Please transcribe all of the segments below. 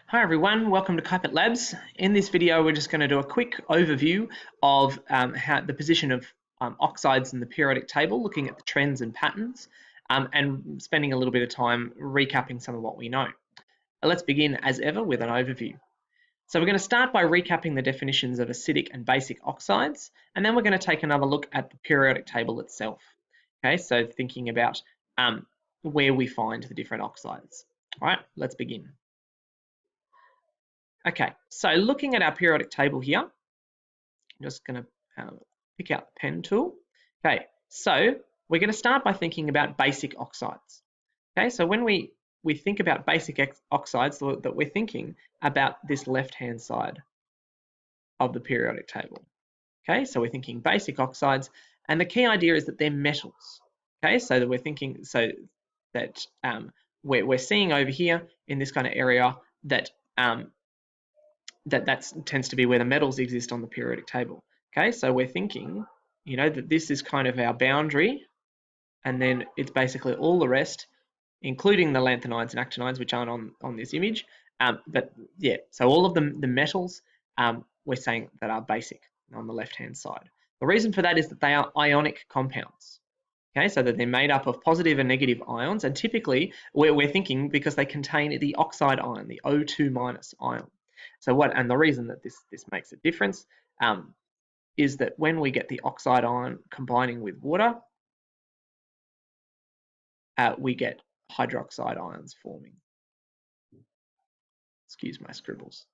Hi everyone, welcome to Carpet Labs. In this video, we're just going to do a quick overview of how the position of oxides in the periodic table, looking at the trends and patterns, and spending a little bit of time recapping some of what we know. Let's begin as ever with an overview. So we're going to start by recapping the definitions of acidic and basic oxides, and then we're going to take another look at the periodic table itself. Okay, so thinking about where we find the different oxides. All right, let's begin. Okay, so looking at our periodic table here, I'm just going to pick out the pen tool. Okay, so we're going to start by thinking about basic oxides. Okay, so when we think about basic oxides, that we're thinking about this left-hand side of the periodic table. Okay, so we're thinking basic oxides, and the key idea is that they're metals. Okay, so that we're thinking, so that we're seeing over here in this kind of area that that tends to be where the metals exist on the periodic table. Okay, so we're thinking, you know, that this is kind of our boundary, and then it's basically all the rest, including the lanthanides and actinides, which aren't on this image. But yeah, so all of the metals we're saying that are basic on the left-hand side. The reason for that is that they are ionic compounds. Okay, so that they're made up of positive and negative ions, and typically we're thinking because they contain the oxide ion, the O2- ion. So and the reason that this makes a difference is that when we get the oxide ion combining with water, we get hydroxide ions forming. Excuse my scribbles.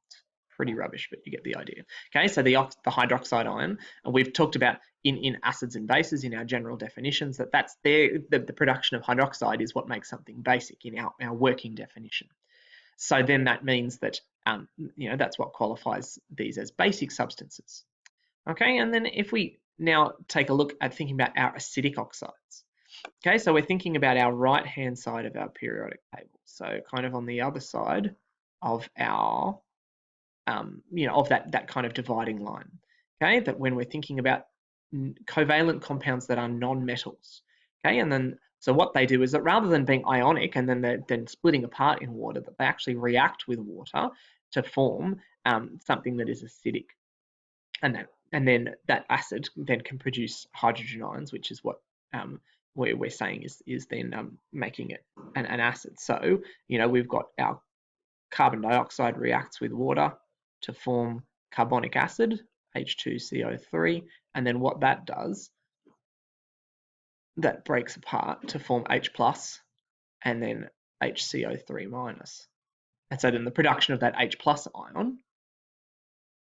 It's pretty rubbish, but you get the idea. Okay, so the hydroxide ion, and we've talked about in acids and bases in our general definitions that's the production of hydroxide is what makes something basic in our working definition. So then that means that that's what qualifies these as basic substances. Okay, and then if we now take a look at thinking about our acidic oxides. Okay, so we're thinking about our right-hand side of our periodic table. So kind of on the other side of our, of that kind of dividing line. Okay, that when we're thinking about covalent compounds that are non-metals. Okay, and then so what they do is that rather than being ionic and then splitting apart in water, that they actually react with water to form something that is acidic, and then that acid then can produce hydrogen ions, which is what we're saying is then making it an acid. So we've got our carbon dioxide reacts with water to form carbonic acid, H2CO3, and then what that does, that breaks apart to form H plus and then HCO3 minus. And so then the production of that H plus ion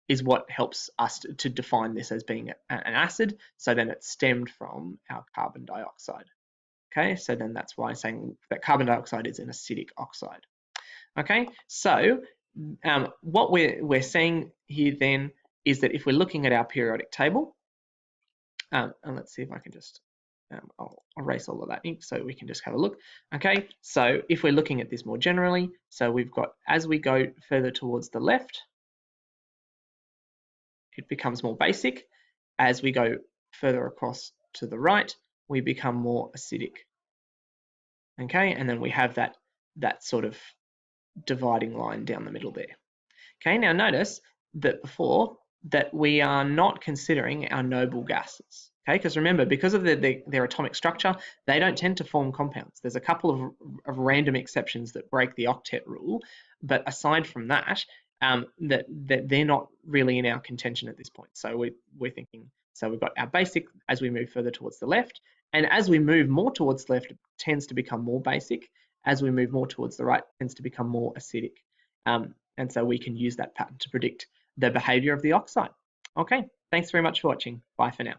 is what helps us to define this as being an acid. So then it's stemmed from our carbon dioxide. Okay, so then that's why I'm saying that carbon dioxide is an acidic oxide. Okay, so what we're seeing here then is that if we're looking at our periodic table, and let's see if I can just, I'll erase all of that ink so we can just have a look. Okay, so if we're looking at this more generally, so we've got, as we go further towards the left, it becomes more basic. As we go further across to the right, we become more acidic. Okay, and then we have that sort of dividing line down the middle there. Okay, now notice that before that we are not considering our noble gases. Okay, because remember, because of their atomic structure, they don't tend to form compounds. There's a couple of random exceptions that break the octet rule, but aside from that, that they're not really in our contention at this point. So we're thinking, so we've got our basic as we move further towards the left, and as we move more towards the left, it tends to become more basic. As we move more towards the right, it tends to become more acidic. And so we can use that pattern to predict the behavior of the oxide. Okay, thanks very much for watching. Bye for now.